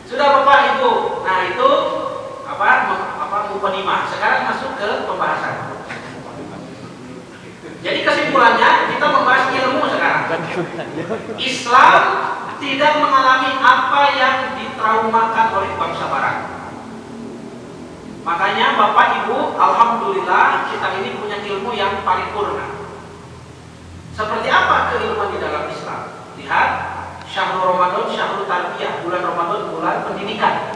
Sudah Bapak Ibu. Nah itu apa mukadimah. Sekarang masuk ke pembahasan. Jadi kesimpulannya kita membahas ilmu sekarang. Islam tidak mengalami apa yang ditraumakan oleh bangsa Barat. Makanya Bapak Ibu, alhamdulillah kita ini punya ilmu yang paripurna. Seperti apa keilmuan di dalam Islam? Lihat, Syahrul Ramadan, Syahrul Tarbiyah, bulan Ramadan, bulan pendidikan.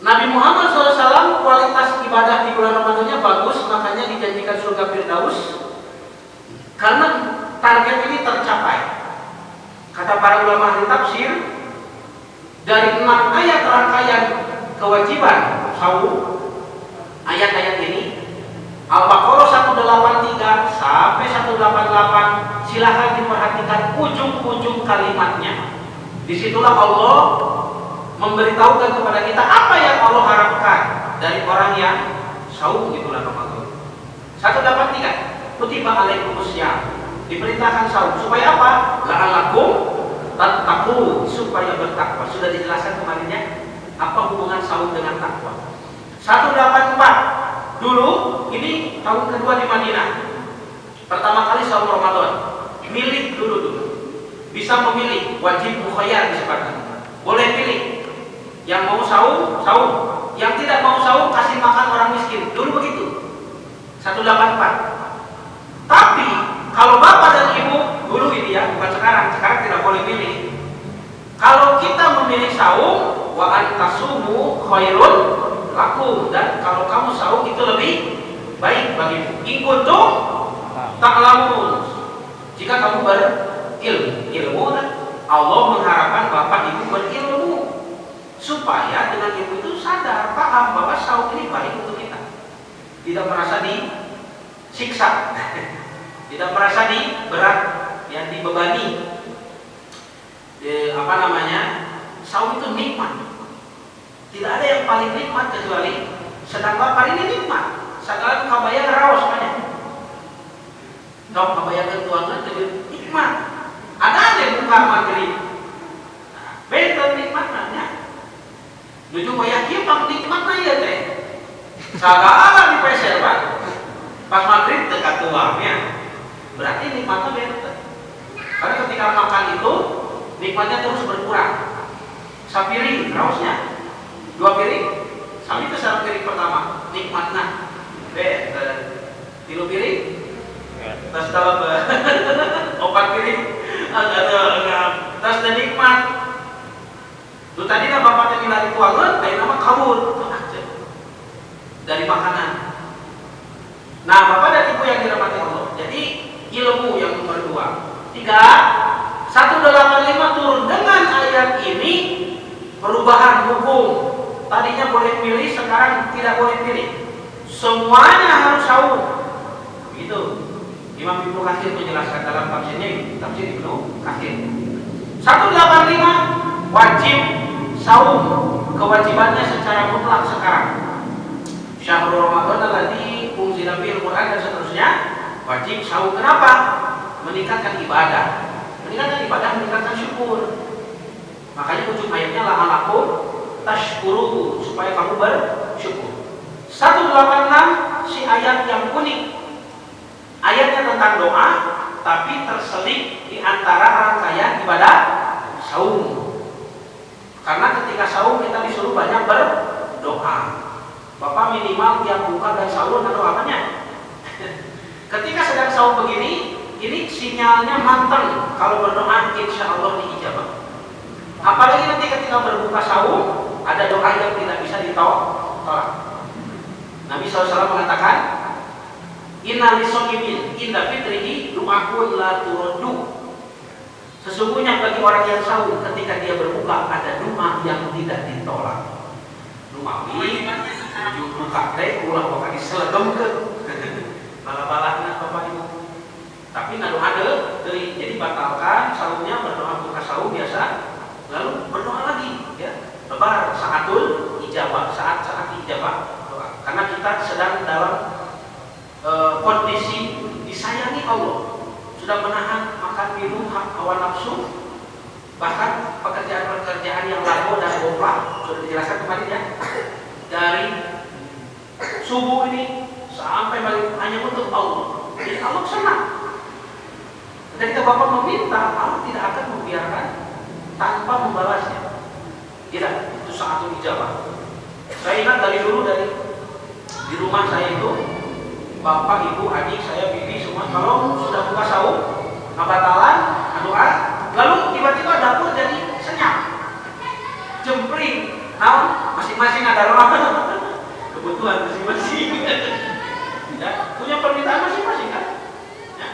Nabi Muhammad SAW kualitas ibadah di bulan Ramadannya bagus, makanya dijanjikan surga Firdaus. Karena target ini tercapai. Kata para ulama ahli tafsir, dari 6 ayat rangkaian kewajiban saum, ayat-ayat ini Al-Baqarah 183 sampai 188, silahkan diperhatikan ujung-ujung kalimatnya. Disitulah Allah memberitahukan kepada kita apa yang Allah harapkan dari orang yang saum di bulan Ramadan. 183, kutiba alaikumussyam, diperintahkan saum supaya apa? La'allakum tattaqun, supaya bertakwa. Sudah dijelaskan kemarinnya apa hubungan saum dengan takwa. 184, dulu ini tahun kedua di Madinah, pertama kali saum Ramadan, milih dulu, bisa memilih, wajib mukhayyar disebutkan, boleh pilih, yang mau saum, saum, yang tidak mau saum kasih makan orang miskin, dulu begitu. 184. Tapi kalau bapak dan ibu dulu ini ya, bukan sekarang tidak boleh pilih. Kalau kita memilih saum, wa antasumu khairun lakum, dan kalau kamu saum itu lebih baik bagimu. In kuntum ta'lamun, jika kamu berilmu, Allah mengharapkan bapak ibu berilmu supaya dengan ilmu itu sadar, paham bahwa saum ini baik untuk kita, tidak merasa disiksa, tidak merasa berat, yang dibebani. Saum itu nikmat. Tidak ada yang paling nikmat kecuali sedang lapar ini nikmat. Sekarang kabayang raos banyak. Kau kabayang tuangan jadi nikmat. Ada yang buka materi. Betul nikmatnya. Nuju bayang kimpang nikmatnya ya teh. Sagala di peser Pak. Pas maghrib dekat tuangnya. Berarti nikmatnya betul. Karena ketika makan itu nikmatnya terus berkurang. Sapiring raosnya 2 piring, sampai itu 1 piring pertama nikmatnya, 3 piring, terus dalam 4 piring, terus nikmat. Lu tadi lah bapaknya milari tuangan, kayak nama kabur dari makanan. Nah, bapak dan ibu yang dirahmati Allah. Jadi ilmu yang nomor 2, 3, 185 turun dengan ayat ini. Perubahan hukum, tadinya boleh pilih, sekarang tidak boleh pilih. Semuanya harus saum. Begitu. Imam Ibnu Katsir menjelaskan dalam tafsirnya, tafsir Ibnu Katsir. 185 wajib saum, kewajibannya secara mutlak sekarang. Syahrul Ramadan alladzi unzila fihil Qur'an dan seterusnya, wajib saum. Kenapa? Meningkatkan ibadah. Meningkatkan ibadah, meningkatkan syukur. Makanya ujung ayatnya la'alakum tashkuru, supaya kamu bersyukur. 186 si ayat yang unik. Ayatnya tentang doa, tapi terselip di antara rangkaian ibadah saum. Karena ketika saum kita disuruh banyak berdoa. Bapak minimal tiap buka dan sahur ada doanya. Ketika sedang saum begini, ini sinyalnya mantap. Kalau berdoa insya Allah diijabah. Apalagi nanti ketika berbuka saum ada doa yang tidak bisa ditolak. Nabi SAW mengatakan, Inna lisoimin inda fitrihi du'akun la turaddu. Sesungguhnya bagi orang yang saum ketika dia berbuka ada doa yang tidak ditolak. Lumawi buka teh ulah buka diseledemkeun. Bala-balana Bapak Ibu. Tapi doa deui, jadi batalkan saumnya, berdoa buka saum biasa. Lalu berdoa lagi, ya. Lebar saatul ijabah, saat ijabah doa. Karena kita sedang dalam kondisi disayangi Allah, sudah menahan makan minum hak hawa nafsu, bahkan pekerjaan-pekerjaan yang dan Allah senang. Ketika Bapak meminta, Allah tidak akan membiarkan tanpa membalasnya. Tidak, itu sangat dijawab. Saya ingat dari dulu di rumah saya itu, bapak, ibu, adik, saya, bibi, semua kalau sudah buka sahur, ngabatalan, doa, lalu tiba-tiba dapur jadi senyap, jempring, masing-masing ada rumah, kebutuhan masing-masing, ya, punya permintaan masing-masing kan, ya.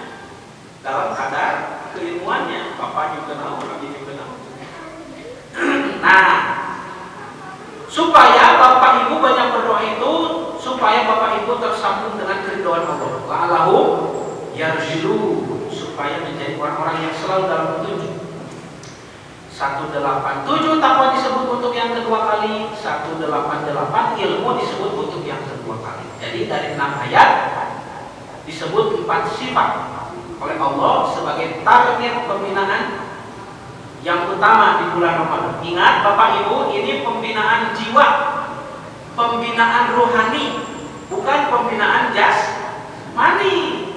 Dalam kadar keilmuannya, bapak juga tahu, ibu juga tahu. Nah, supaya bapak ibu banyak berdoa itu, supaya bapak ibu tersambung dengan keridhaan Allah. La'allahu yarshudun, supaya menjadi orang-orang yang selalu dalam petunjuk. 187 takwa disebut untuk yang kedua kali, 188 ilmu disebut untuk yang kedua kali. Jadi dari 6 ayat disebut 4 sifat oleh Allah sebagai target pembinaan yang utama di bulan Ramadan. Ingat Bapak Ibu, ini pembinaan jiwa, pembinaan rohani, bukan pembinaan jasmani.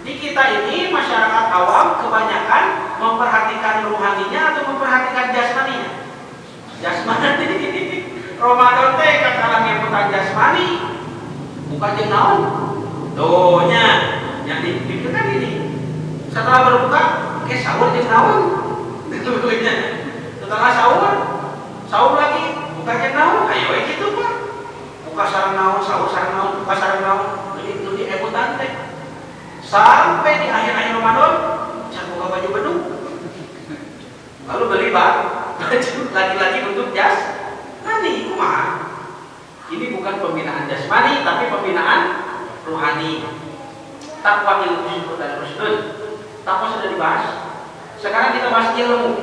Di kita ini masyarakat awam kebanyakan memperhatikan rohaninya atau memperhatikan jasmaninya. Jasmani. Ramadan teh katakan yang bukan jasmani, bukan yang naon. Doanya yang dipikirkan ini. Setelah berbuka, sahur yang naon. Setelah sahur lagi, bukan yang naon. Ayo gitu Pak. Buka sarang naon, sahur sarang naon, buka sarang naon. Itu di ebutan teh. Sampai di akhir-akhir Ramadan, saya buka baju beduk. Lalu beli baju lagi-lagi bentuk jasmani. Kumaha? Ini bukan pembinaan jasmani, tapi pembinaan rohani. Takwa ilmu syukur dan rusdun. Takwa sudah dibahas. Sekarang kita bahas ilmu.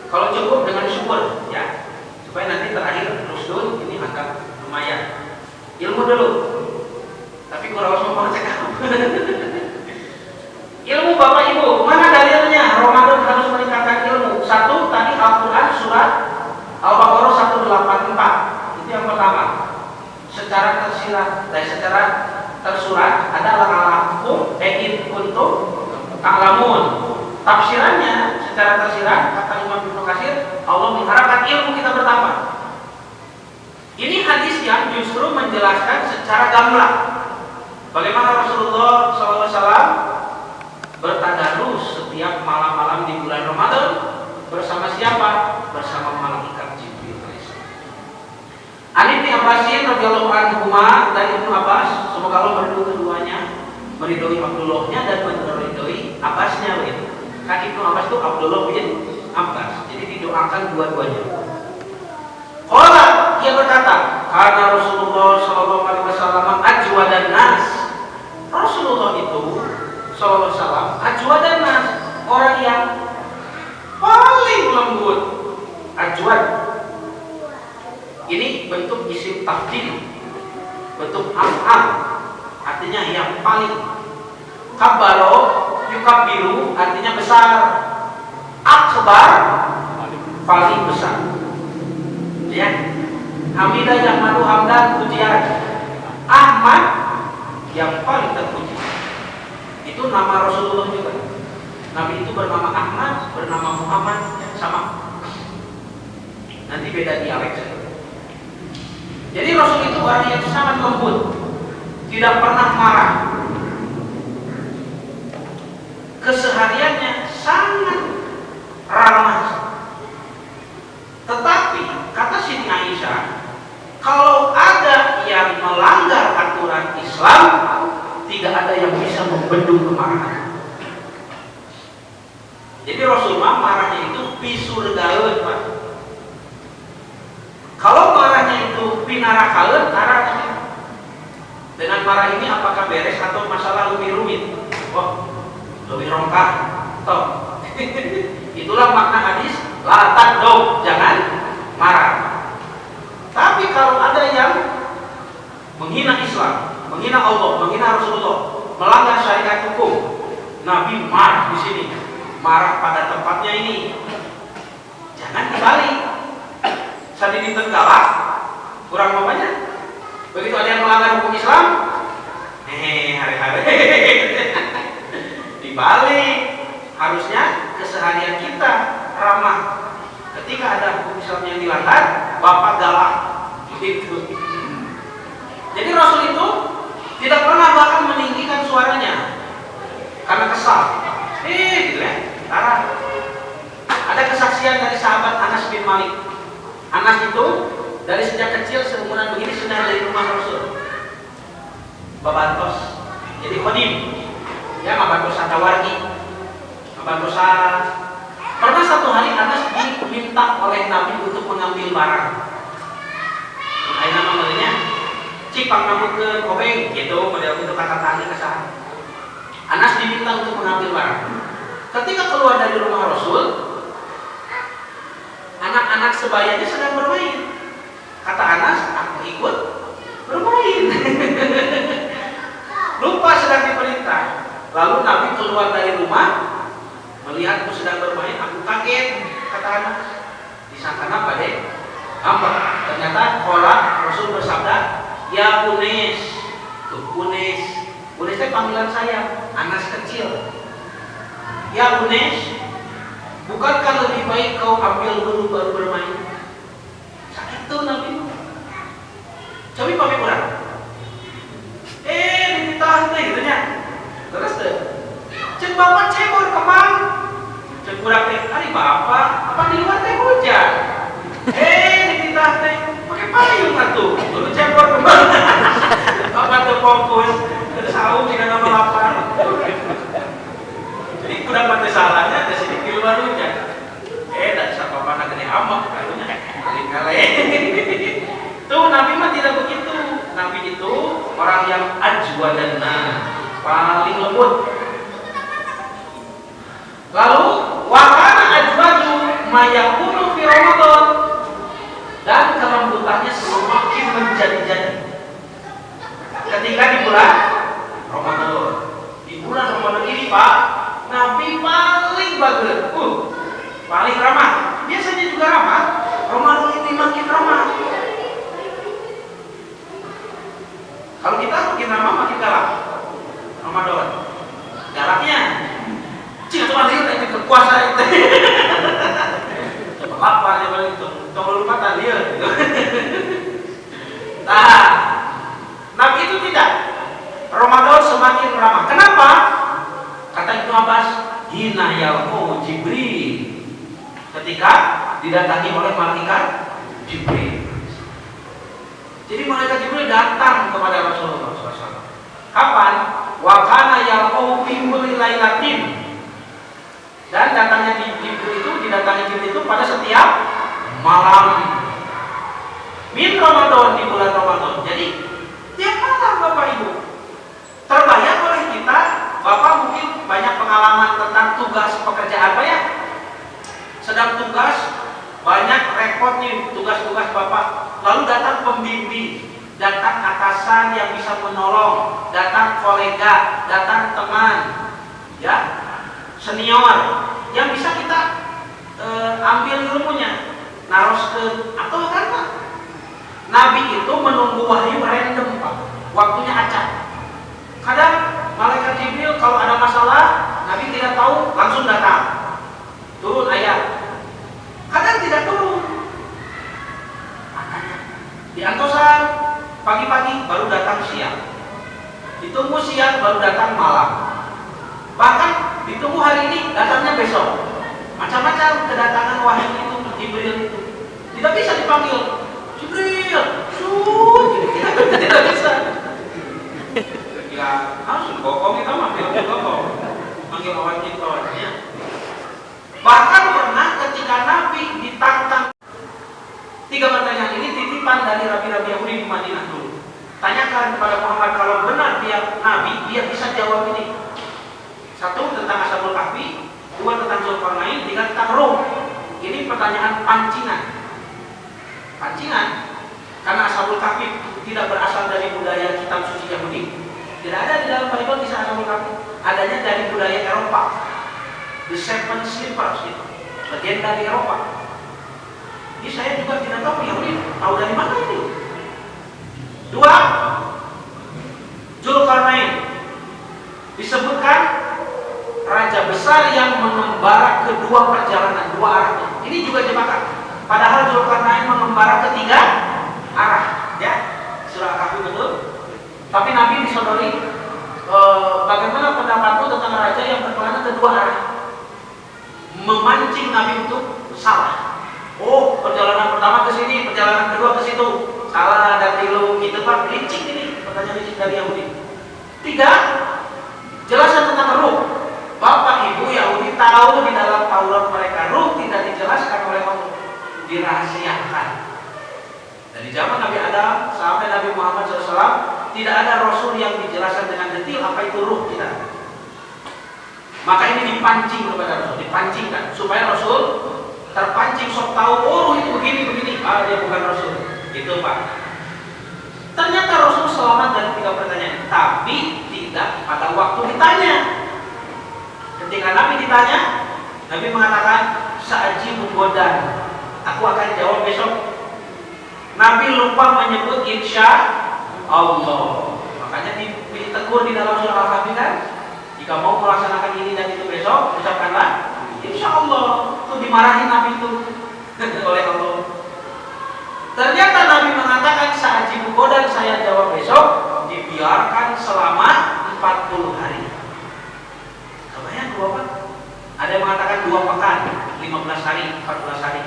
Kalau cukup dengan syukur, ya, supaya nanti terakhir rusdun ini agak lumayan. Ilmu dulu. Tapi kurang sombong cekap. Ilmu Bapak Ibu, mana dalilnya? Ramadan harus meningkatkan ilmu. Satu, tadi Al-Quran surat Al-Baqarah 184. Itu yang pertama. Secara tersurat ada la'alakum in kuntum ta'lamun. Tafsirannya secara tersirat kata Imam Ibnu Katsir, Allah mengharapkan ilmu kita bertambah. Ini hadis yang justru menjelaskan secara gamblang bagaimana Rasulullah SAW bertadarus setiap malam-malam di bulan Ramadan bersama siapa? Bersama malaikat Jibril alaihissalam. Ani bin Abbasin radhiyallahu anhu dari Ibnu Abbas, semoga Allah meridhoi keduanya, meridhoi Abdullahnya dan meridhoi Abbasnya begitu. Kan Ibnu Abbas itu Abdullah bin Abbas. Jadi didoakan dua-duanya. Qala, ia berkata, karena Rasulullah sallallahu alaihi wasallam ajwadan nas. Rasulullah itu sallallahu alaihi wasallam ajwadan nas, orang yang paling lembut. Ajwad ini bentuk isim tafdil, bentuk am, artinya yang paling. Kabaro yukabiru artinya besar. Akbar paling besar. Ya, Hamidah yang madu hamdan pujian. Ahmad yang paling terpuji. Itu nama Rasulullah juga. Nabi itu bernama Ahmad, bernama Muhammad, sama. Nanti beda dialek saja. Jadi Rasul itu orang yang sangat lembut, tidak pernah marah. Kesehariannya sangat ramah. Tetapi kata Siti Aisyah, kalau ada yang melanggar aturan Islam, tidak ada yang bisa membendung kemarahan. Jadi Rasulullah marahnya itu pisurgaeun, Pak. Kalau marahnya itu pinarakaeun, arahnya dengan marah ini apakah beres atau masalah lebih rumit? Oh, lebih rongkah. Toh. Itulah makna hadis la taqdaw, jangan marah. Tapi kalau ada yang menghina Islam, menghina Allah, menghina Rasulullah, melanggar syariat hukum, Nabi marah di sini, marah pada tempatnya ini. Jangan dibalik. Sadi ditenggala, kurang mamanya. Begitu ada yang melanggar hukum Islam, hari-hari Dibalik, harusnya keseharian kita ramah. Ketika ada hukum Islam yang dilanggar, bapak galak gitu. Jadi Rasul itu tidak pernah bahkan meninggikan suaranya karena kesal. Gitu ya. Ada kesaksian dari sahabat Anas bin Malik. Anas itu dari sejak kecil seumuran begini sudah dari rumah Rasul. Babantos, jadi khodim. Ya, ngabantos wargi, ngabantos. Pernah satu hari Anas diminta oleh Nabi untuk mengambil barang. Ayo nama namanya, cipang namun ke kobeng, gitu. Model itu kata tani kesana. Anas diminta untuk mengambil barang. Ketika keluar dari rumah Rasul, anak-anak sebayanya sedang bermain. Kata Anas, aku ikut bermain. Lupa sedang diperintah. Lalu Nabi keluar dari rumah, melihatku sedang bermain, aku kaget. Kata Anas, disangka apa deh? Apa? Ternyata Rasul bersabda, ya Unes. Tuh Unes. Unes itu panggilan saya. Anas kecil. Ya Unes, bukankah lebih baik kau ambil dulu baru bermain? Sakit tuh Nabi. Coba pakai kurang. Ditahun teh gitu nya. Terus deh. Cek bapak cebor kemang. Cek kurang teh, ari bapak, apa di luar teh hujan? Ditah teh, pakai payung atuh. Terus cebor kemang. Bapak tuh fokus. Terus saung jika nama lapar. Jadi kurang mati salahnya di sini di luar hujan. Tak bisa bapak nak gede amat kalunya. Kali-kali. Tuh Nabi mah tidak begitu. Nabi itu orang yang ajwadana, paling lembut. Lalu wakana ajwadu mayakunu fi Ramadan, dan kelembutannya semakin menjadi-jadi ketika di bulan Ramadan. Di bulan Ramadan ini Pak, Nabi paling bagus, paling ramah. Biasanya juga ramah. Ramadan ini makin ramah. Kalau kita makin ramah makin galak. Ramadan galaknya cuma dia yang kekuasaan itu. Apa aja paling itu tolong lupa tadi ya. Nah, Nabi itu tidak. Ramadan semakin ramah. Kenapa? Kata Ibnu Abbas, hina yalqu Jibril. Ketika didatangi oleh malaikat Jibril. Jadi malaikat Jibril datang kepada Rasulullah SAW. Kapan? Wa kana yalqu fi kulli lailatin. Dan datangnya Jibril itu, didatangi Jibril itu pada setiap malam. Min Ramadan, di bulan Ramadan. Jadi tiap malam Bapak Ibu. Terbayang oleh kita, Bapak mungkin banyak pengalaman tentang tugas pekerjaan Pak ya. Sedang tugas, banyak repot nih tugas-tugas Bapak. Lalu datang pembimbing, datang atasan yang bisa menolong, datang kolega, datang teman, ya, senior yang bisa kita ambil ilmunya, naros ke atau apa? Nabi itu menunggu wahyu random Pak, waktunya acak. Kadang malaikat Jibril kalau ada masalah, Nabi tidak tahu, langsung datang, turun ayat. Kadang tidak turun. Di antosan pagi-pagi baru datang siang, ditunggu siang baru datang malam, bahkan ditunggu hari ini datangnya besok. Macam-macam kedatangan wahyu itu Jibril itu tidak bisa dipanggil Jibril, tidak bisa. Ya harus bokong kita manggil lawan kita ya. Bahkan pernah ketika Nabi ditantang. 3 pertanyaan ini titipan dari rabi-rabi Yahudi di Madinah dulu. Tanyakan kepada Muhammad kalau benar dia Nabi, dia bisa jawab ini. 1 tentang Ashabul Kahfi, 2 tentang Zulkarnain, 3 tentang Rum. Ini pertanyaan pancingan. Pancingan, karena Ashabul Kahfi tidak berasal dari budaya kitab suci Yahudi. Tidak ada di dalam Bible kisah Ashabul Kahfi. Adanya dari budaya Eropa. The Seven Sleepers itu, legenda di Eropa. Jadi saya juga tidak tahu Yahudi tahu dari mana ini. 2, Zulkarnain disebutkan besar yang mengembara kedua perjalanan, dua arahnya. Ini juga jebakan. Padahal Zulkarnain mengembara ketiga arah, ya. Surah Al-Kahfi betul. Tapi Nabi disodori, bagaimana pendapatmu tentang raja yang berkelana kedua arah? Memancing Nabi untuk salah. Oh, perjalanan pertama ke sini, perjalanan kedua ke situ. Salah, ada tilu, gitu Pak. Licik ini, pertanyaan licik dari Yahudi. Tiga, jelasan tentang ruh. Bapak Ibu Yahudi tahu di dalam Taurat mereka ruh tidak dijelaskan oleh Allah, dirahasiakan. Dari zaman Nabi Adam sampai Nabi Muhammad SAW tidak ada Rasul yang dijelaskan dengan detail apa itu ruh, tidak. Maka ini dipancing kepada Rasul, dipancingkan supaya Rasul terpancing, sok tahu, oh ruh itu begini. Dia bukan Rasul, itu Pak. Ternyata Rasul selamat dari tiga pertanyaan, tapi tidak pada waktu ditanya. Ketika Nabi ditanya, Nabi mengatakan, "Sa'ajibu godan." Aku akan jawab besok. Nabi lupa menyebut insya Allah. Makanya ditegur di dalam surah Al-Kahfi kan, jika mau melaksanakan ini dan itu besok, ucapkanlah insya Allah. Itu dimarahin Nabi itu oleh Allah. Ternyata Nabi mengatakan sa'ajibu godan, saya jawab besok, dibiarkan selama 40 hari. Kebayang dua apa? Ada yang mengatakan 2 pekan, 15 hari, 14 hari.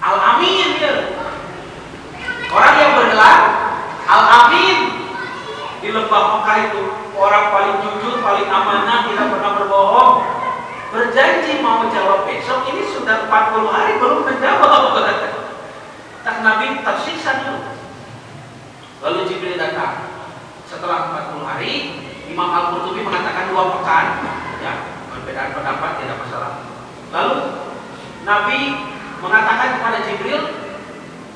Al-Amin dia. Orang yang bergelar Al-Amin di lembah Mekah itu, orang paling jujur, paling amanah, tidak pernah berbohong, berjanji mau jawab besok. Ini sudah 40 hari belum menjawab. Tak Nabi tersiksa dulu. Lalu Jibril datang. Setelah 40 hari, Imam Al-Qurtubi mengatakan 2 pekan, ya, perbedaan pendapat tidak masalah. Lalu Nabi mengatakan kepada Jibril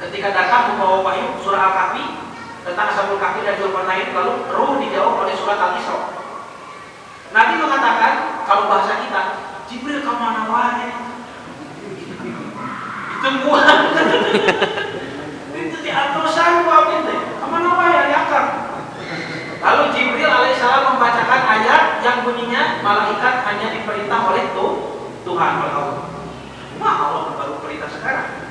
ketika datang membawa wahyu surah Al-Kahfi tentang Ashabul Kahfi dan Zulkarnain, lalu ruh dijawab oleh surat Al-Isra. Nabi mengatakan, kalau bahasa kita, Jibril kemana wae? Ditungguan. Itu diatosan wae teh. Kemana wae diangkat. Lalu Jibril alaihissalam membacakan ayat yang bunyinya malaikat hanya diperintah oleh Tuhan, oleh Allah. Wah, Allah baru perintah sekarang.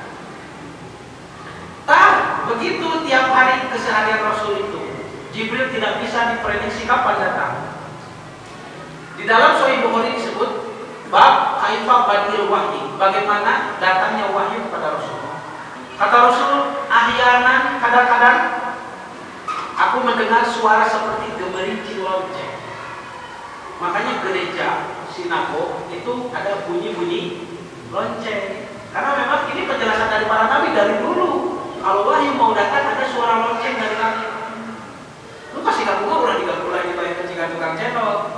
Begitu tiap hari keseharian Rasul itu, Jibril tidak bisa diprediksi kapan datang. Di dalam Sahih Bukhari disebut bab kaifa badil wahyi, bagaimana datangnya wahyu kepada Rasul. Kata Rasul, ahyanan, kadang-kadang aku mendengar suara seperti gemerincing lonceng. Makanya gereja, sinagog itu ada bunyi-bunyi lonceng. Karena memang ini penjelasan dari para nabi dari dulu. Kalau wahyu mau datang ada suara lonceng dari langit. Lu kasih kamu udah 30 lagi bayar kecingan tukang cendol.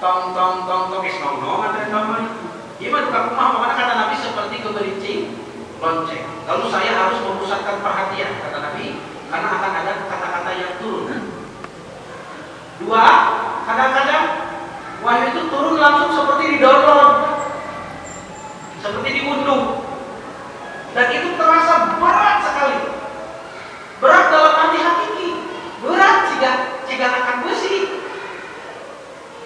Tong is nong ada namanya. Gimana tukang rumah, mana kata Nabi seperti gemerincing lonceng. Lalu saya harus memusatkan perhatian kata Nabi karena akan ada kata-kata yang turun. 2, kadang-kadang wahyu itu turun langsung seperti di-download, seperti diunduh. Dan itu terasa berat sekali. Berat dalam arti hakiki. Berat jika akan besi.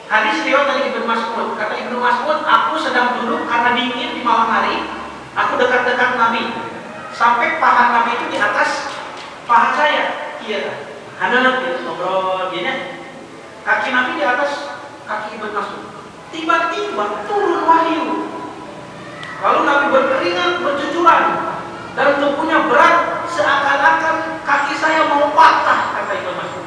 Hadis riwayat dari Ibnu Mas'ud. Kata Ibnu Mas'ud, aku sedang duduk karena dingin di malam hari. Aku dekat-dekat Nabi. Sampai paha Nabi itu di atas paha saya. Iya. Handalan gitu ngobrol gini. Kaki Nabi di atas kaki Ibnu Mas'ud. Tiba-tiba turun wahyu. Lalu Nabi berkeringat, bercucuran, dan tubuhnya berat seakan-akan kaki saya mau patah, kata Ibnu Mas'ud.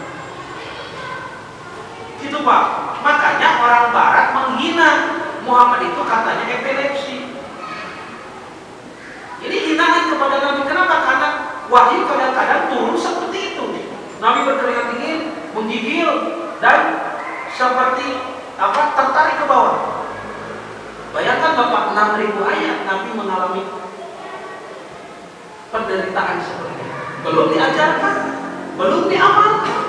Gitu Pak. Makanya orang Barat menghina Muhammad itu katanya epilepsi. Ini hinaan kepada Nabi. Kenapa? Karena wahyu kadang-kadang turun seperti itu. Nabi berkeringat dingin, menggigil, dan seperti tertarik ke bawah. Bayangkan Bapak, 6.000 ayat Nabi mengalami penderitaan seperti itu. Belum diajarkan, belum diamalkan.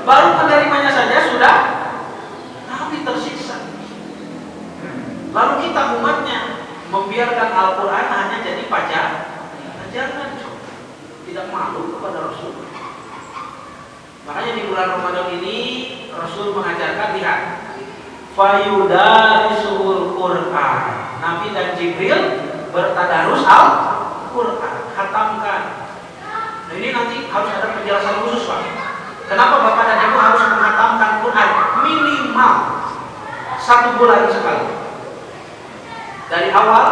Baru penerimanya saja sudah Nabi tersiksa. Lalu kita umatnya membiarkan Al-Quran hanya jadi pajangan. Tidak malu kepada Rasul. Makanya di bulan Ramadan ini Rasul mengajarkan, lihat, fayudarisuhul Qur'an. Nabi dan Jibril bertadarus Al-Qur'an, khatamkan. Nah, ini nanti harus ada penjelasan khusus, Pak. Kenapa Bapak dan Ibu harus menghatamkan Quran minimal 1 bulan sekali, dari awal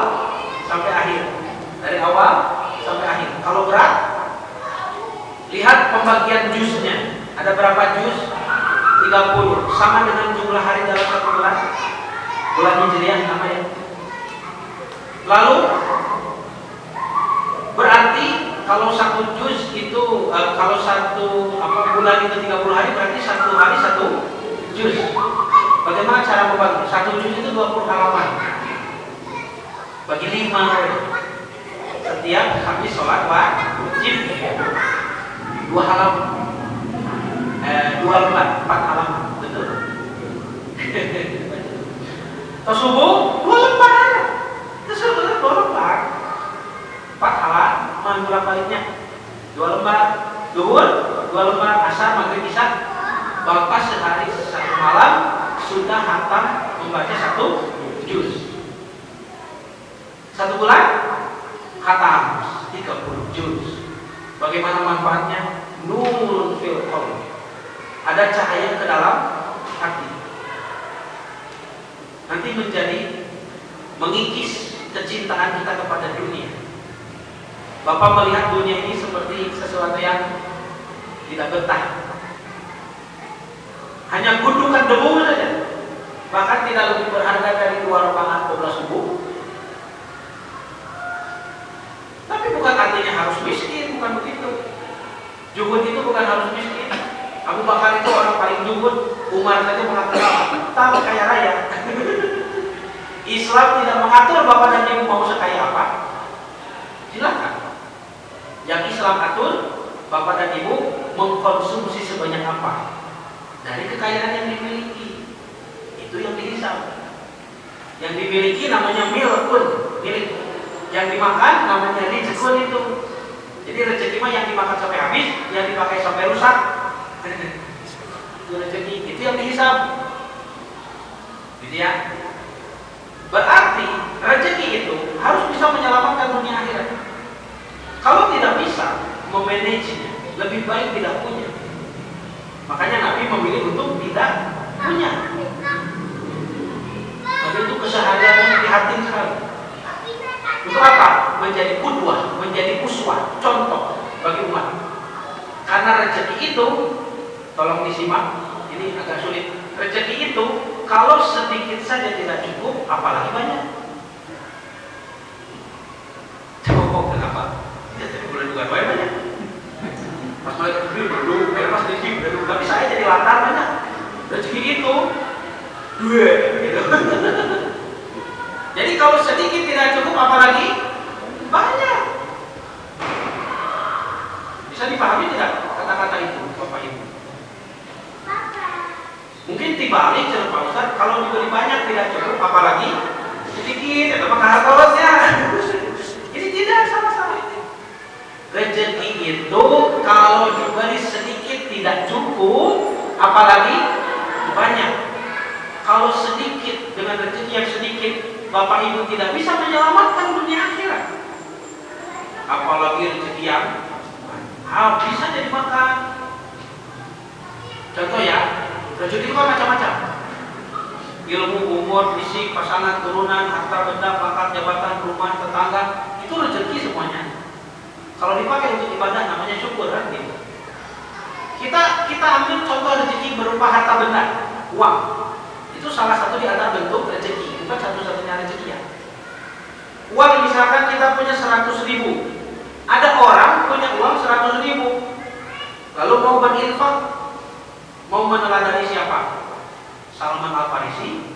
sampai akhir, dari awal sampai akhir. Kalau berat, lihat pembagian juznya. Ada berapa juz? 30, sama dengan jumlah hari dalam 1 bulan. Bulan Hijriah namanya. Lalu berarti kalau 1 juz itu kalau bulan itu 30 hari, berarti 1 hari 1 juz. Bagaimana cara membagi? 1 juz itu 20 halaman. Bagi 5 setiap habis sholat wajib 2 halaman. 2 lembar, 4 halaman, betul. Atau subuh 2 lembar. Itu sebetulnya 2 lembar. 4 halaman bolak-baliknya. 2 lembar. Zuhur 2 lembar, asar, maghrib, isya. Bapak sehari 1 malam sudah hatam membaca 1 juz. 1 bulan khatam 30 juz. Bagaimana manfaatnya? Nurun fil qalbi. Ada cahaya ke dalam hati. Nanti menjadi mengikis kecintaan kita kepada dunia. Bapak melihat dunia ini seperti sesuatu yang tidak betah. Hanya gundukan debu saja. Bahkan tidak lebih berharga dari 2 rakaat qobla subuh. Tapi bukan artinya harus miskin, bukan begitu. Juhud itu bukan harus miskin. Abu Bakar itu orang paling juhud. Umar saja mengatakan kita kaya raya. Islam tidak mengatur bapak dan ibu mau sekaya apa. Silakan. Yang Islam atur, bapak dan ibu mengkonsumsi sebanyak apa dari kekayaan yang dimiliki. Itu yang dihisab. Yang dimiliki namanya milkun, milik. Yang dimakan namanya rizqun itu. Jadi rezeki mah yang dimakan sampai habis, yang dipakai sampai rusak. Itu rezeki, itu yang dihisab. Gitu ya. Berarti rezeki itu harus bisa menyelamatkan dunia akhirat. Kalau tidak bisa memanagenya, lebih baik tidak punya. Makanya Nabi memilih untuk tidak punya. Tapi itu kesehariannya prihatin sekali. Untuk apa? Menjadi qudwah, menjadi uswah, contoh bagi umat. Karena rezeki itu, tolong disimak, ini agak sulit. Rezeki itu kalau sedikit saja tidak cukup, apalagi banyak. Coba kenapa? Ya jadi boleh juga banyak. Pas mereka beli dulu, pas sedikit dulu, tapi saya jadi lantar banyak. Rezeki itu duit, gitu. Jadi kalau sedikit tidak cukup, apalagi banyak. Bisa dipahami tidak kata-kata itu, Bapak Ibu? Mungkin dibalik cara Pak Ustaz, kalau diberi banyak tidak cukup, apalagi sedikit, itu maka hartosnya. Ini tidak sama-sama. Rezeki itu kalau diberi sedikit tidak cukup, apalagi banyak. Kalau sedikit dengan rezeki yang sedikit, Bapak Ibu tidak bisa menyelamatkan dunia akhirat. Apalagi rezeki yang habis saja dimakan. Contoh ya, rezeki itu kan macam-macam. Ilmu, umur, fisik, pasangan, turunan, harta benda, pangkat, jabatan, rumah, tetangga, itu rezeki semuanya. Kalau dipakai untuk ibadah namanya syukur kan gitu. Kita ambil contoh rezeki berupa harta benda, uang. Itu salah satu di antara bentuk rezeki, bukan satu-satunya rezeki ya. Uang misalkan kita punya 100.000, ada orang punya uang 100.000, lalu mau berinfak, mau meneladani siapa? Salman Al-Farisi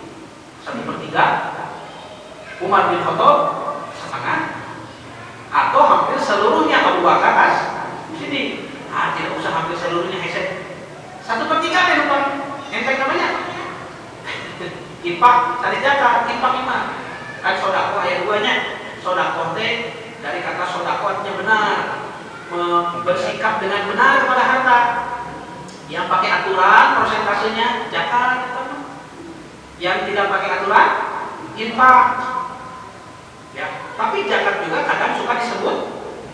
1/3, Umar bin Khattab 1/2, atau hampir seluruhnya Abu Bakar As-Siddiq. Tidak usah hampir seluruhnya, heset 1/3 kan lupa, enteng namanya. Infak, cari zakat, infak iman. Kan sodakoh ayat 2-nya. Sodakoh teh dari kata sodakoh artinya benar, bersikap dengan benar kepada harta. Yang pakai aturan persentasenya zakat, yang tidak pakai aturan infak. Ya, tapi zakat juga kadang suka disebut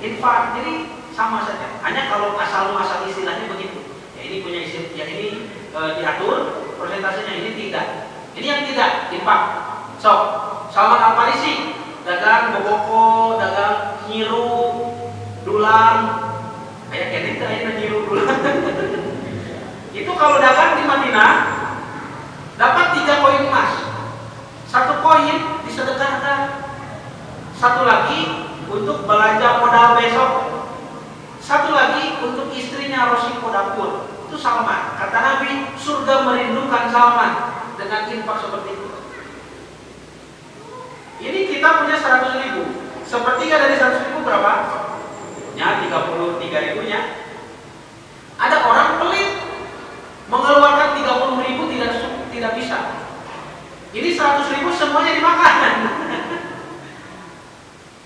infak, jadi sama saja. Hanya kalau asal istilahnya begitu. Ya ini punya istilah, ya ini diatur persentasenya, ini tidak. Ini yang tidak infak. So, Salman Al Farisi dagang boboko, dagang nyiru, dulang, kayak kene kayak nyiru dulang. Itu kalau dagang di Madinah dapat 3 koin emas. 1 koin disedekahkan. 1 lagi untuk belanja modal besok. 1 lagi untuk istrinya Rosiko dapur. Itu Salman. Kata Nabi, surga merindukan Salman dengan infak seperti itu. Ini kita punya 100.000. Sepertiga dari 100.000 berapa? Ya 33.000-nya. Ada orang pelit mengeluarkan 30.000 tidak bisa. Ini 100.000 semuanya dimakan.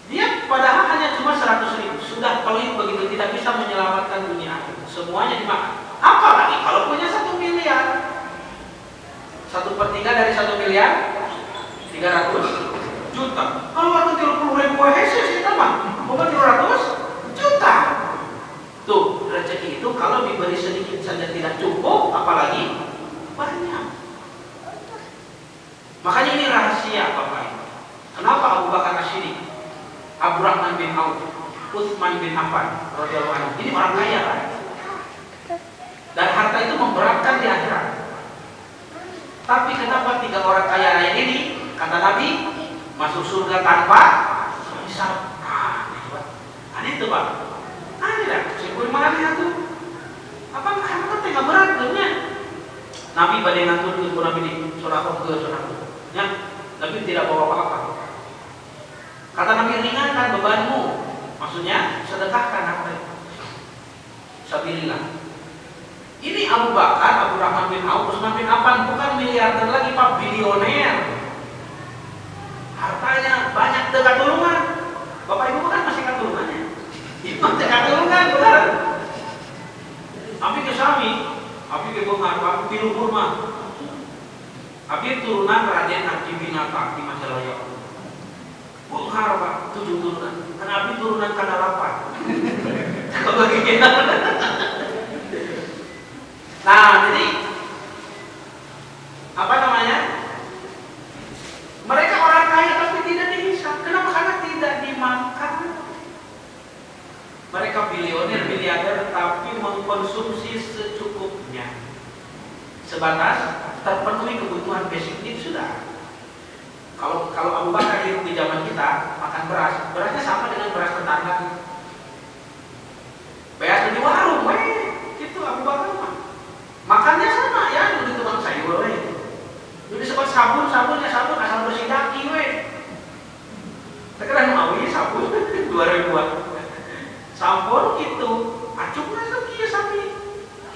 Dia padahal hanya cuma 100.000, sudah pelit begitu, tidak bisa menyelamatkan dunia akhirat. Semuanya dimakan. Apalagi kalau punya 1 miliar. 1/3 dari 1 miliar 300 juta. Kalau aku 30.000 heses kita mah, bukan 200 juta. Tuh, rezeki itu kalau diberi sedikit saja tidak cukup, apalagi banyak. Makanya ini rahasia Bapak Ibu. Kenapa Abu Bakar As-Siddiq, Abdurrahman bin Auf, Utsman bin Affan radhiyallahu anhu, ini orang kaya kan? Dan harta itu memberatkan di akhirat. Tapi kenapa 3 orang kaya raya ini, kata Nabi, masuk surga tanpa hisab? Aneh itu Pak. Aneh lah, sipul mana tuh? Apa tengah berat dunia? Nabi badai ngatur itu Nabi di surah ke surah. Ya, Nabi tidak bawa apa-apa. Kata Nabi, ringankan bebanmu. Maksudnya sedekahkan harta itu. Sabilillah. Ini Abu Bakar, Abdurrahman bin Auf, Utsman bin Affan bukan miliarder lagi Pak, bilioner. Hartanya banyak, dekat tulungan. Bapak Ibu kan masih katulungannya. Itu dekat tulungan, benar. Abi ke sami, abi ke bunga, abi pilu kurma. Abi turunan Raden Abdi Binata di Majalaya. Bunghar Pak, 7 turunan. Kan abi turunan Kadalapan. Kalau bagi kita. Nah, jadi apa namanya? Mereka orang kaya tapi tidak dihisab. Kenapa? Karena tidak dimakan. Mereka bilioner, miliarder tapi mengkonsumsi secukupnya. Sebatas terpenuhi kebutuhan basic need sudah. Kalau Abu Bakar hidup di zaman kita makan beras, berasnya sama dengan beras tetangga. Beras di warung, itu Abu Bakar mah. Makannya sama ya, di tukang sayur Jadi sebab sabunnya sabun asal bersih daki Sekarang mau ini sabun 2000-an. Sampun itu, acungnya lagi sapi.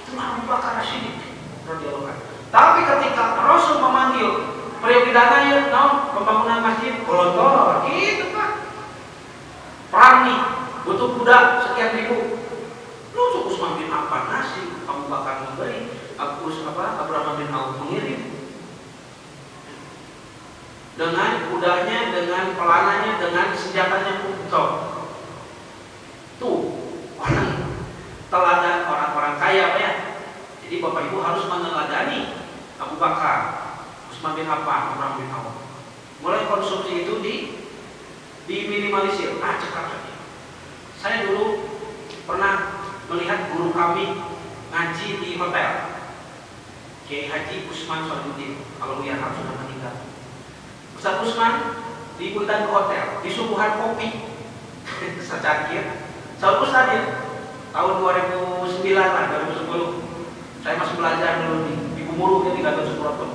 Itu Abu Bakar As-Siddiq radhiyallahu anhu. Tapi ketika Rasul memanggil periode dana ya, pembangunan masjid, kolontor, gitu Pak. Perang nih, butuh kuda sekian ribu. Lu Utsman bin Affan ngasih, Abu Bakar memberi, Abdurrahman bin Auf mengirim. Dengan kudanya, dengan pelananya, dengan senjatanya pun tuh orang teladan orang-orang kaya Pak ya. Jadi Bapak Ibu harus meneladani Abu Bakar, Utsman bin Affan, Abdurrahman bin Auf. Mulai konsumsi itu diminimalisir. Cepat saja. Saya dulu pernah melihat guru kami ngaji di hotel. Kiai Haji Usman Solihuddin, kalau Buya Harus sudah meninggal. Ustaz Usman diundang ke hotel, disuguhan kopi secangkir. Saya Ustaz ya, tahun 2009 lah, 2010. Saya masih belajar dulu di Gumuruh di Gatot Subroto,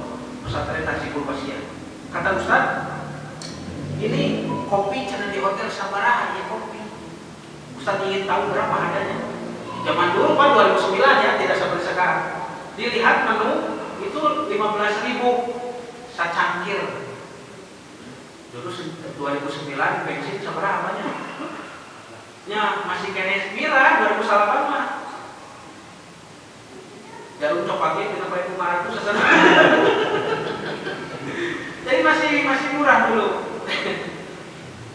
pesantren Nasibul Pasien. Kata Ustaz, ini kopi cina di hotel sabaraha ya kopi. Ustaz ingin tahu berapa harganya. Zaman dulu Pak 2009 ya, tidak seperti sekarang. Dilihat menu itu 15.000 secangkir. Dulu 2009 bensin seberapa banyak? Ya masih kene mira 2008 mah. Jarum coklatnya kita pakai 500 sesana. Jadi masih murah dulu.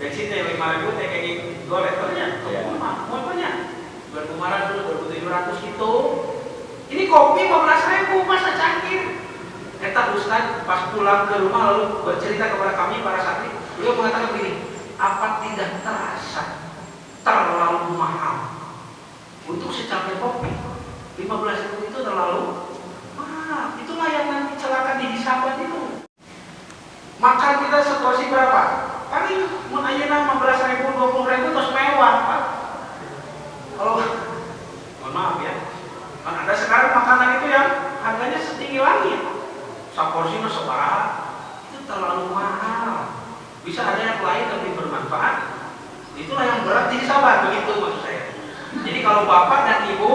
Bensinnya 5.000 teh kayak gitu. 2 liternya. Mau banyak. 2.500, 2.700 gitu. Ini kopi 15.000 masa cangkir. Eta Ustaz pas pulang ke rumah lalu bercerita kepada kami para santri, beliau mengatakan begini, apa tidak terasa terlalu mahal untuk secangkir kopi? 15.000 itu terlalu mahal. Itulah yang nanti celaka di hisaban itu. Makan kita seporsi berapa? Paling mun ayeuna 15.000, 20.000 terus mewah, Pak. Kalau mohon maaf ya, kan ada sekarang makanan itu yang harganya setinggi langit. Saporsinya sebarang, itu terlalu mahal. Bisa ada yang lain lebih bermanfaat. Itulah yang berat dihisab, begitu maksud saya. Jadi kalau bapak dan ibu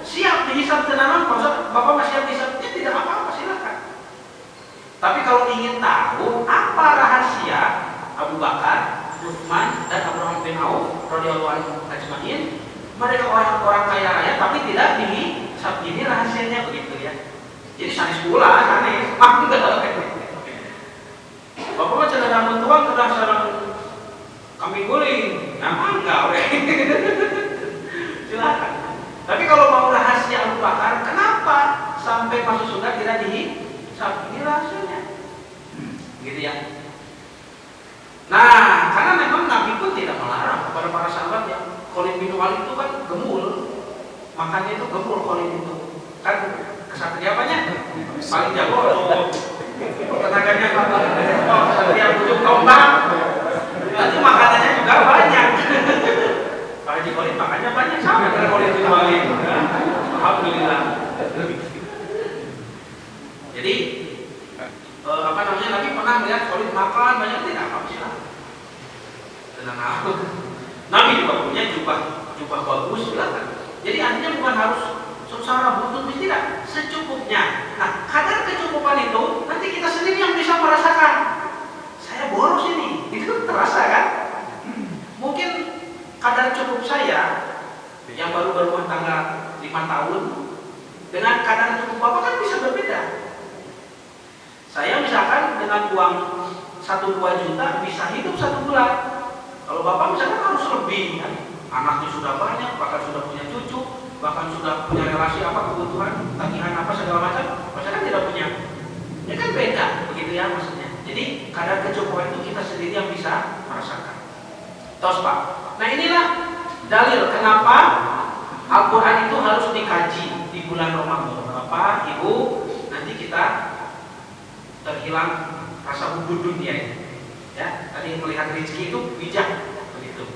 siap dihisab tenanan, bapak masih siap dihisabnya tidak apa-apa, silakan. Tapi kalau ingin tahu apa rahasia Abu Bakar, Utsman dan Abraham bin Auf radhiyallahu anhum ajmain, mereka orang-orang kaya raya tapi tidak dihisab, ini rahasianya begitu ya. Jadi sanes pula, sanes mangga. Bapak mah cenah mentuang kedah sareng kambing guling, nah mangga we. Silakan. Tapi kalau mau rahasia Abu Bakar, kenapa sampai masuk surga tidak dihisab? Ini rahasianya. Gitu ya. Nah, karena memang Nabi pun tidak melarang kepada para sahabat yang Khalid bin Walid itu kan gemul, makannya itu gemul Khalid itu. Kan kesatria apanya? Paling jago tenaganya kesatria ujung tombak. Nanti makanannya juga banyak. Pak Haji Khalid makannya banyak sama dengan Khalid bin Walid. Alhamdulillah. Jadi Nabi pernah melihat Khalid makan banyak, tidak apa sih? Tenang aja. Nabi juga punya jubah bagus, silakan. Jadi artinya bukan harus secara butut, tidak, secukupnya. Nah, kadar kecukupan itu nanti kita sendiri yang bisa merasakan. Saya boros ini, itu terasa kan? Mungkin kadar cukup saya yang baru berumah tangga 5 tahun dengan kadar cukup bapak kan bisa berbeda. Saya misalkan dengan uang 1-2 juta bisa hidup 1 bulan. Kalau bapak misalkan harus lebih kan? Anaknya sudah banyak, bahkan sudah punya cucu, bahkan sudah punya relasi apa, kebutuhan, tagihan apa segala macam, masyarakat tidak punya. Ya kan beda, begitu ya maksudnya. Jadi kadar kecukupan itu kita sendiri yang bisa merasakan. Tos Pak. Nah inilah dalil kenapa Al-Quran itu harus dikaji di bulan Ramadan. Bapak, Ibu, nanti kita terhilang rasa ubud dunia. Ya, tadi melihat rezeki itu bijak begitu.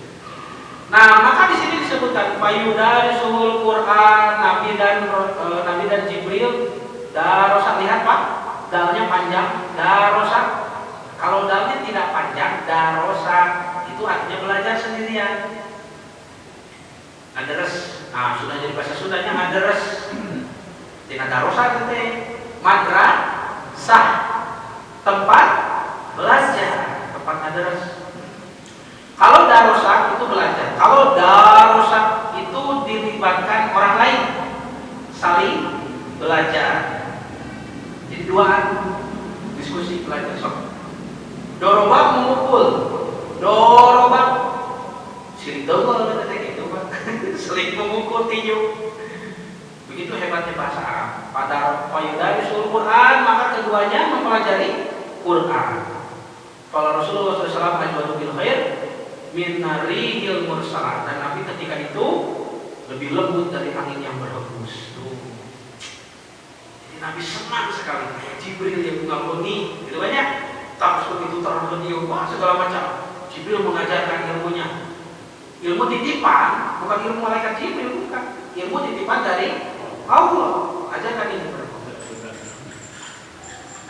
Nah, maka di sini disebutkan fayudarisul Quran, Nabi dan Jibril darosa. Lihat Pak, dalnya panjang, darosa. Kalau dalnya tidak panjang, darosa itu artinya belajar sendirian. Adres, nah sudah jadi bahasa Sundanya adres. Tidak darosa tete, madrasah, tempat belajar, tempat adres. Kalau darosa itu belajar. Kalau darosa itu dilibatkan orang lain, saling belajar. Jadi duaan, diskusi belajar. Doroba memukul, doroba sirik dongol kayak gitu Pak. Seling memukul tinju. Begitu hebatnya bahasa Arab. Pada fayudarisul Quran, maka keduanya mempelajari Quran. Kalau Rasulullah SAW ajwadu bil khair min narihil mursalat, dan Nabi ketika itu lebih lembut dari angin yang berhembus. Jadi Nabi senang sekali. Jibril yang mengampuni, gitu banyak. Tak begitu terhenium, wah segala macam. Jibril mengajarkan ilmunya. Ilmu titipan, bukan ilmu malaikat Jibril, bukan. Ilmu titipan dari Allah. Ajarkan ini kepada kita.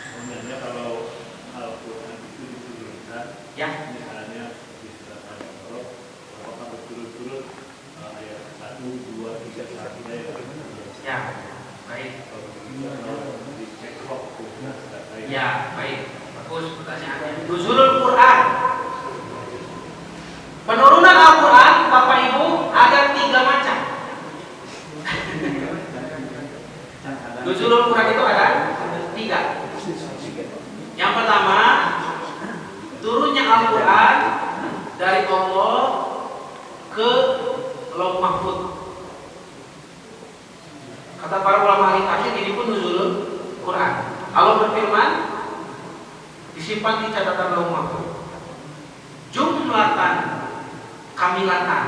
Sebenarnya kalau Al-Quran itu diturunkan, ya, misalnya di surat Al-Baqarah, apakah berturut-turut ayat 1, 2, 3, 1 ayat? Ya, baik. Kalau dicek waktunya, ya, baik. Bagus pertanyaannya. Nuzulul Quran. Penurunan Al-Quran, Bapak Ibu, ada 3 macam. mahfud. Kata para ulama ahli tafsir, ini pun nuzulul Quran. Allah berfirman, disimpan di catatan lauh mahfuz. Jumlatan kamilatan,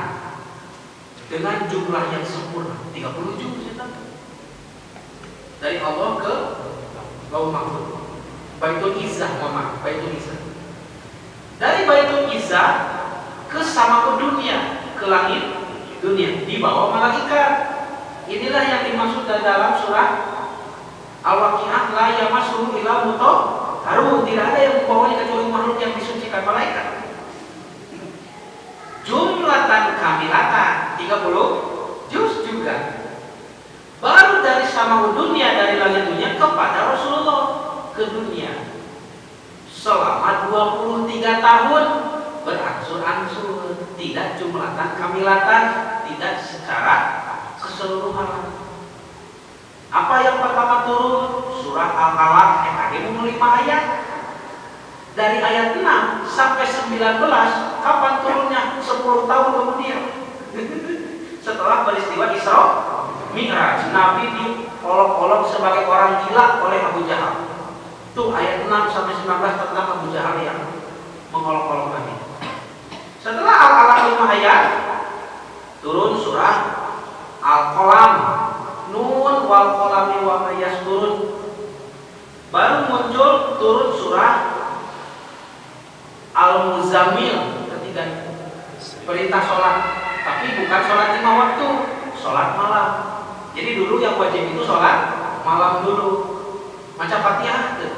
dengan jumlah yang sempurna, 30 juz dari Allah ke lauh mahfuz. Baitul Izzah, Baitul Izzah. Dari Baitul Izzah ke sama dunia, ke langit dunia, di bawah malaikat. Inilah yang dimaksud dalam surah Al-Waqiah, la yamassuhu illa mutahharun. Tidak ada yang membawanya kecuali makhluk yang disucikan, malaikat. Jumlatan kamilatan, 30 juz juga. Baru dari sama dunia, dari langit dunia kepada Rasulullah ke dunia. Selama 23 tahun berangsur-angsur, tidak jumlatan kamilatan, tidak secara keseluruhan. Apa yang pertama turun? Surah Al-Alaq yang ada 5 ayat. Dari ayat 6 sampai 19, kapan turunnya? 10 tahun kemudian. Setelah peristiwa Isra Mi'raj, Nabi diolok-olok sebagai orang gila oleh Abu Jahal. Tuh ayat 6 sampai 19 tentang Abu Jahal yang mengolok-olok Nabi. Setelah Al-Alaq 5 ayat, turun surah Al-Qalam, Nun wal qalami wa ma yasturun. Baru muncul turun surah Al-Muzammil ketiga, perintah sholat, tapi bukan sholat 5 waktu, sholat malam. Jadi dulu yang wajib itu sholat malam dulu, macam Fatihah tuh.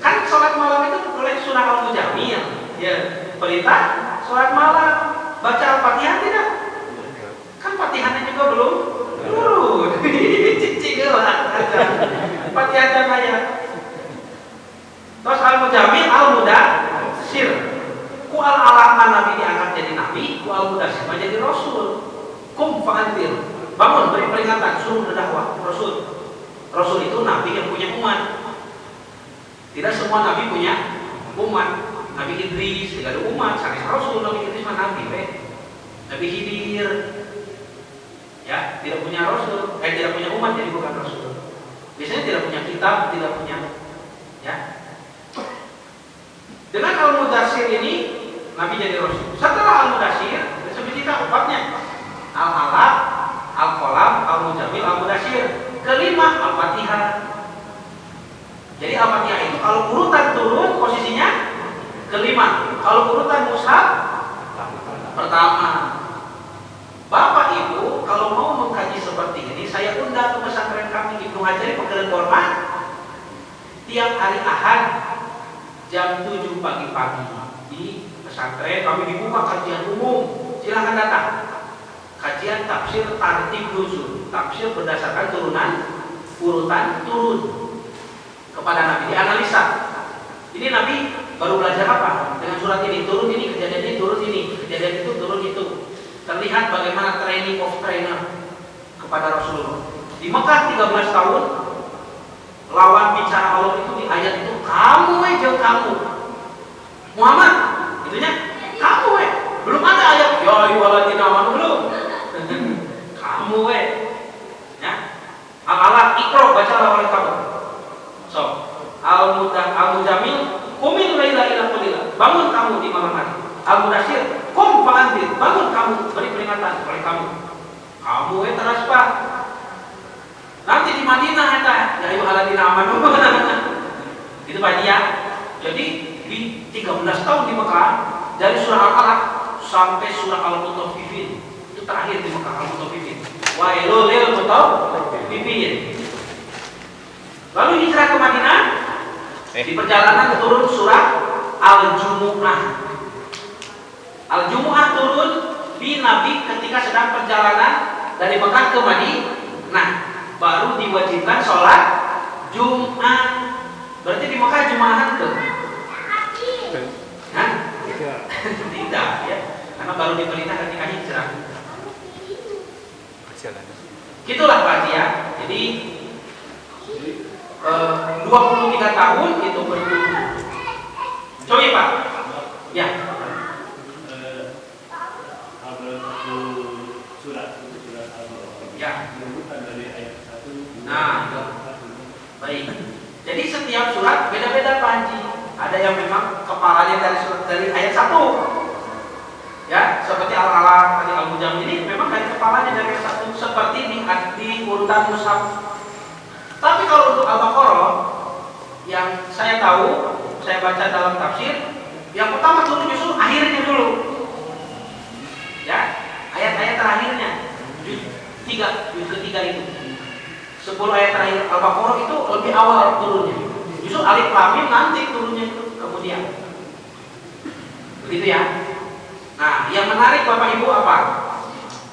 Kan sholat malam itu oleh surah Al-Muzammil, ya perintah sholat malam. Baca Al-Fatihah tidak? Kan Fatihahnya juga belum turun. Cicil Fatihah dan ayat. Terus Al-Muzammil, Al-Mudassir. Ku al-alaman Nabi diangkat jadi Nabi, ku al-Mudassir menjadi Rasul. Kum fa'andir, bangun beri peringatan, suruh berdakwah. Rasul itu Nabi yang punya umat. Tidak semua Nabi punya umat. Nabi Idris tidak ada umat, saking Rasul. Nabi Idris mah Nabi, Nabi Khidir, ya tidak punya Rasul, tidak punya umat, jadi bukan Rasul. Biasanya tidak punya kitab, tidak punya, ya. Dengan Al-Mudassir ini Nabi jadi Rasul. Setelah Al-Mudassir, disebut kita obatnya Al-Alaq, Al-Qalam, Al-Muzammil, Al-Mudassir. Kelima Al-Fatihah. Jadi Al-Fatihah itu kalau urutan turun posisinya kelima, kalau urutan mushaf pertama. Bapak Ibu kalau mau mengkaji seperti ini, saya undang ke pesantren kami Ibnu Hajar Pegeren Korma tiap hari Ahad jam 7 pagi-pagi di pesantren kami dibuka kajian umum. Silahkan datang. Kajian tafsir tartib nuzul, tafsir berdasarkan urutan turun kepada Nabi, dianalisa. Ini Nabi baru belajar apa? Dengan surat ini turun ini, kejadian ini turun ini, kejadian itu turun itu. Terlihat bagaimana training of trainer kepada Rasulullah. Di Mekah 13 tahun lawan bicara Allah itu di ayat itu kamu aja kamu. Muhammad, itunya kamu belum ada ayat ya ayyuhalladzina amanu belum. Kamu ya. Al-Alaq Iqra bacalah oleh kamu. So, Al-Muzammil qumil laila ila qalila. Bangun kamu di malam hari. Al-Mudassir qum fa'andir. Bangun kamu, beri peringatan oleh kamu. Kamu terus Pak. Nanti di Madinah eta ya ayyuhalladzina amanu. Itu Pak dia. Jadi di 13 tahun di Mekah dari surah Al-Alaq sampai surah Al-Mutaffifin. Itu terakhir di Mekah Al-Mutaffifin. Wailul lil mutaffifin. Lalu hijrah ke Madinah. Di perjalanan turun surah Al-Jumu'ah. Al-Jumu'ah turun di Nabi ketika sedang perjalanan dari Mekah ke Madinah. Baru diwajibkan sholat Jumat. Berarti di Mekah Jumatan tuh? Hah? Tidak ya. Karena baru diperintah ketika hijrah. Gitulah Pak ya. Jadi 23 tahun itu berdua. Coba Pak. Ya. haji. Ada yang memang kepalanya dari ayat 1. Ya, seperti Al-Alaq tadi Al-Mujam ini memang dari kepalanya dari ayat 1 seperti di urutan mushaf. Tapi kalau untuk Al-Baqarah yang saya tahu, saya baca dalam tafsir, yang pertama turun justru akhirnya dulu. Ya, ayat-ayat terakhirnya. Juz ketiga itu. 10 ayat terakhir Al-Baqarah itu lebih awal turunnya. Justru Alif Lam Mim nanti turunnya itu kemudian. Begitu ya. Nah, yang menarik Bapak Ibu apa?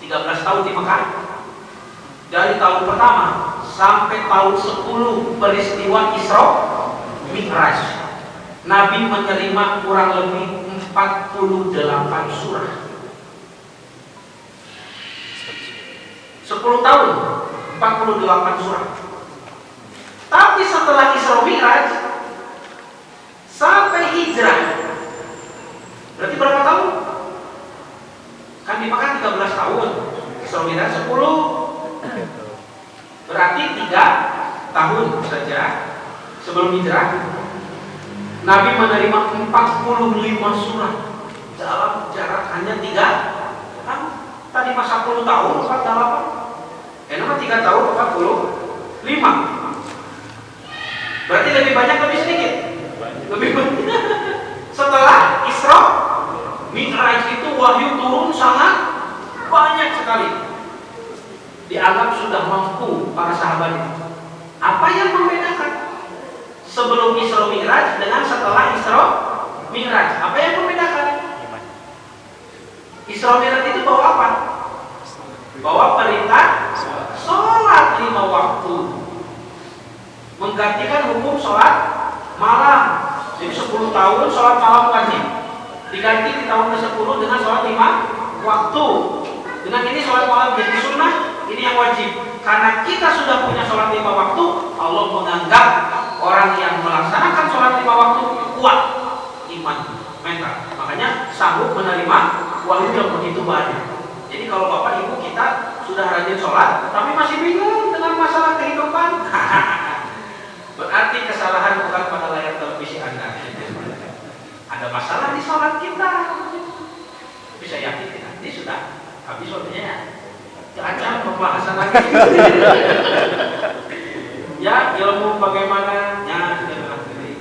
13 tahun di Mekah. Dari tahun pertama sampai tahun 10 peristiwa Isra Mi'raj. Nabi menerima kurang lebih 48 surah. 10 tahun 48 surah. Tapi setelah Isra Mi'raj sampai hijrah, berarti berapa tahun? Kan di Mekah 13 tahun, Isra Mi'raj 10, berarti 3 tahun saja sebelum hijrah. Nabi menerima 45 surah dalam jarak hanya 3 tahun. Tadi masa 10 tahun 48. Nama 3 tahun 45. Berarti lebih banyak lebih sedikit? Lebih banyak. Setelah Isra Mi'raj itu wahyu turun sangat banyak sekali. Dianggap sudah mampu para sahabat itu. Apa yang membedakan sebelum Isra Mi'raj dengan setelah Isra Mi'raj? Apa yang membedakan? Isra Mi'raj itu bawa apa? Bawa perintah sholat 5 waktu, menggantikan hukum sholat malam. Jadi 10 tahun sholat malam wajib, diganti di tahun ke-10 dengan sholat 5 waktu. Dengan ini sholat malam jadi sunnah, ini yang wajib. Karena kita sudah punya sholat 5 waktu, Allah menganggap orang yang melaksanakan sholat 5 waktu kuat iman mental. Makanya sanggup menerima wahyu yang begitu banyak. Jadi kalau Bapak Ibu kita sudah rajin sholat, tapi masih bingung dengan masalah kehidupan, berarti kesalahan bukan pada layar televisi Anda. Ada masalah di sholat kita. Tapi saya yakin nanti sudah habis waktunya ya. Jangan pembahasan lagi. Ya, ilmu bagaimana? Ya, sudah berakhir.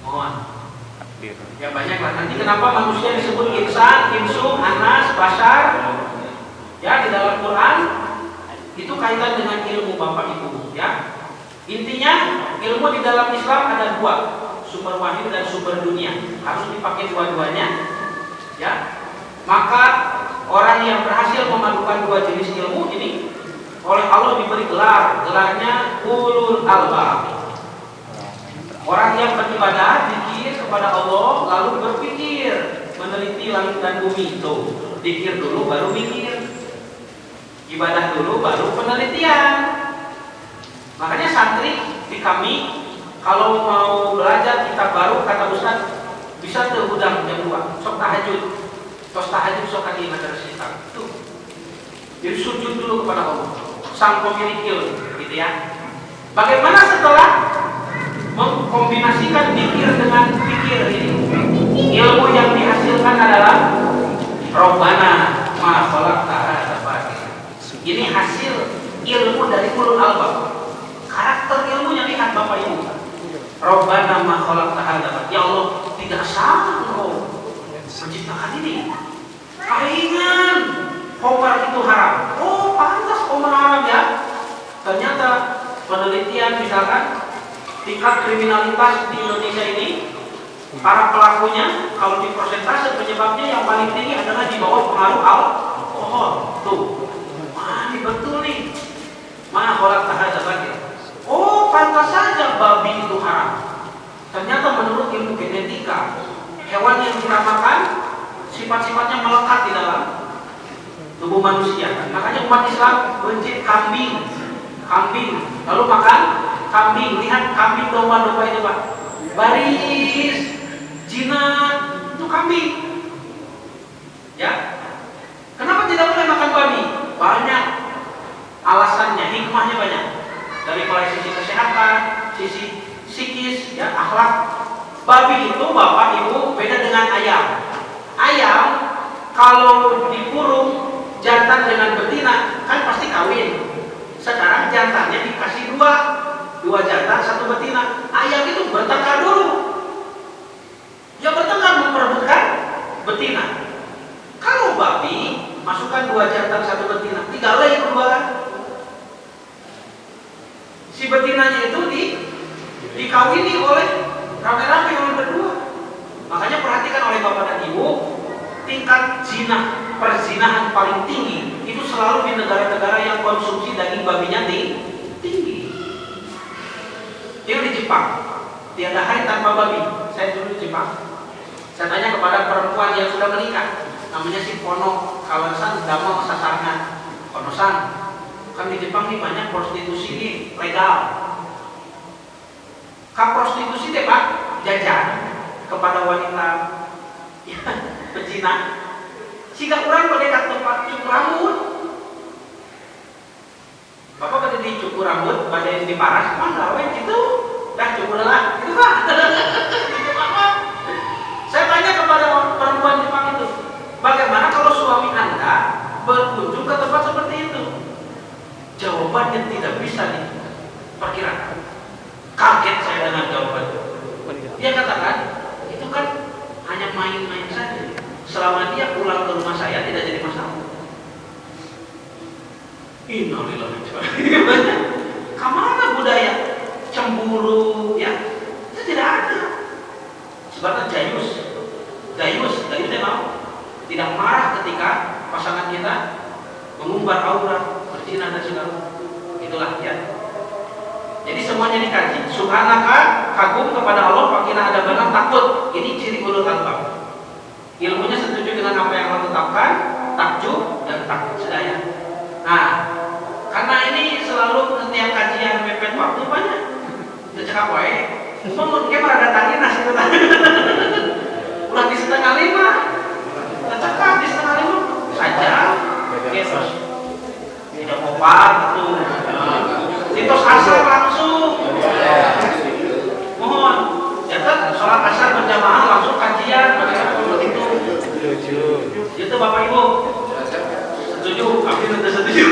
Mohon. Ya banyak lah. Nanti kenapa manusia disebut insan, insum, anas, bashar? Ya di dalam Quran itu kaitan dengan ilmu Bapak Ibu. Ya intinya ilmu di dalam Islam ada 2, sumber wahyu dan sumber dunia. Harus dipakai dua-duanya. Ya maka orang yang berhasil memadukan 2 jenis ilmu ini oleh Allah diberi gelarnya ulul albab. Orang yang beribadah zikir kepada Allah lalu berpikir, meneliti langit dan bumi itu. Zikir dulu baru mikir. Ibadah dulu baru penelitian. Makanya santri di kami kalau mau belajar kitab baru kata Ustaz bisa tuh udang jam 2 sok tahajud. Tos tahajud sok kali madrasah kita. Tuh. Jadi sujud dulu kepada Allah. Sang pemilik ilmu gitu ya. Bagaimana setelah mengkombinasikan pikir dengan pikir ini? Ilmu yang dihasilkan adalah Rabbana ma khalaqta hadza batila. Ini hasil ilmu dari ulul albab. Karakter ilmunya lihat Bapak Ibu. Rabbana ma khalaqta hadza batila. Ya Allah, tidak sama Engkau menciptakan ini. Aingan Homer itu haram. Oh, pantas Homer haram ya. Ternyata penelitian misalkan tingkat kriminalitas di Indonesia ini, para pelakunya kalau di persentase penyebabnya yang paling tinggi adalah di bawah pengaruh alkohol. Tuh, ini betul nih. Mana kholat tahajud lagi? Oh, pantas saja babi itu haram. Ternyata menurut ilmu genetika, hewan yang kita makan sifat-sifatnya melekat di dalam tubuh manusia. Makanya umat Islam benci kambing, lalu makan kambing. Lihat kambing domba-domba itu Pak, baris, jinak, itu kambing. Ya, kenapa tidak boleh makan babi? Banyak alasannya, hikmahnya banyak. Dari mulai sisi kesehatan, sisi psikis, ya, akhlak. Babi itu bapak ibu beda dengan ayam. Ayam kalau dikurung jantan dengan betina kan pasti kawin. Sekarang jantannya dikasih dua jantan satu betina. Ayam itu bertengkar dulu. Dia bertengkar memperebutkan betina. Kalau babi masukkan 2 jantan satu betina, digalai kedua kan. Si betinanya itu dikawini oleh rame-rame oleh berdua. Makanya perhatikan oleh bapak dan ibu, tingkat zina, perzinahan paling tinggi itu selalu di negara-negara yang konsumsi daging babinya tinggi. Itu di Jepang, tiada hari tanpa babi. Saya dulu di Jepang. Saya tanya kepada perempuan yang sudah menikah, namanya si Kono, kawasan Damang Sasarna, Kono-san, kan di Jepang ini banyak prostitusi ini legal. Kak prostitusi deh pak, jajan kepada wanita ya, pezina. Jika orang mendekat tempat cukur rambut, bapak pada dicukur rambut, pada di paras, mana weh gitu, dah cukur lah, gitu pak. Gitu pak. Saya tanya kepada perempuan Jepang itu, bagaimana kalau suami anda berkunjung ke tempat seperti itu? Jawabannya tidak bisa diperkirakan. Kaget saya dengan jawaban. Dia katakan, itu kan hanya main-main saja. Selama dia pulang ke rumah saya tidak jadi masalah. Innalillahi wa inna ilaihi raji'un. Kemana budaya cemburu? Ya, itu tidak ada. Sebabnya Dayus mau tidak marah ketika pasangan kita mengumbar aurat, berzina dan segala. Itulah ya. Jadi semuanya dikaji. Subhanaka, kagum kepada Allah, fakina ada benar, takut. Ini ciri ulul albab. Ilmunya setuju dengan apa yang Allah tetapkan, takjub dan takut sedaya. Nah, karena ini selalu setiap kajian mepet waktu banyak. Udah cekap wae. Mungkin pada datangin nasi tadi. Udah di 4:30. Udah cekap di 4:30 saja. Gitu. Tidak kopar gitu. Itu asar langsung. Mohon, jangan sholat asar berjamaah langsung kajian. Bagaimana seperti itu? Setuju. Itu bapak ibu. Setuju. Kami tidak setuju.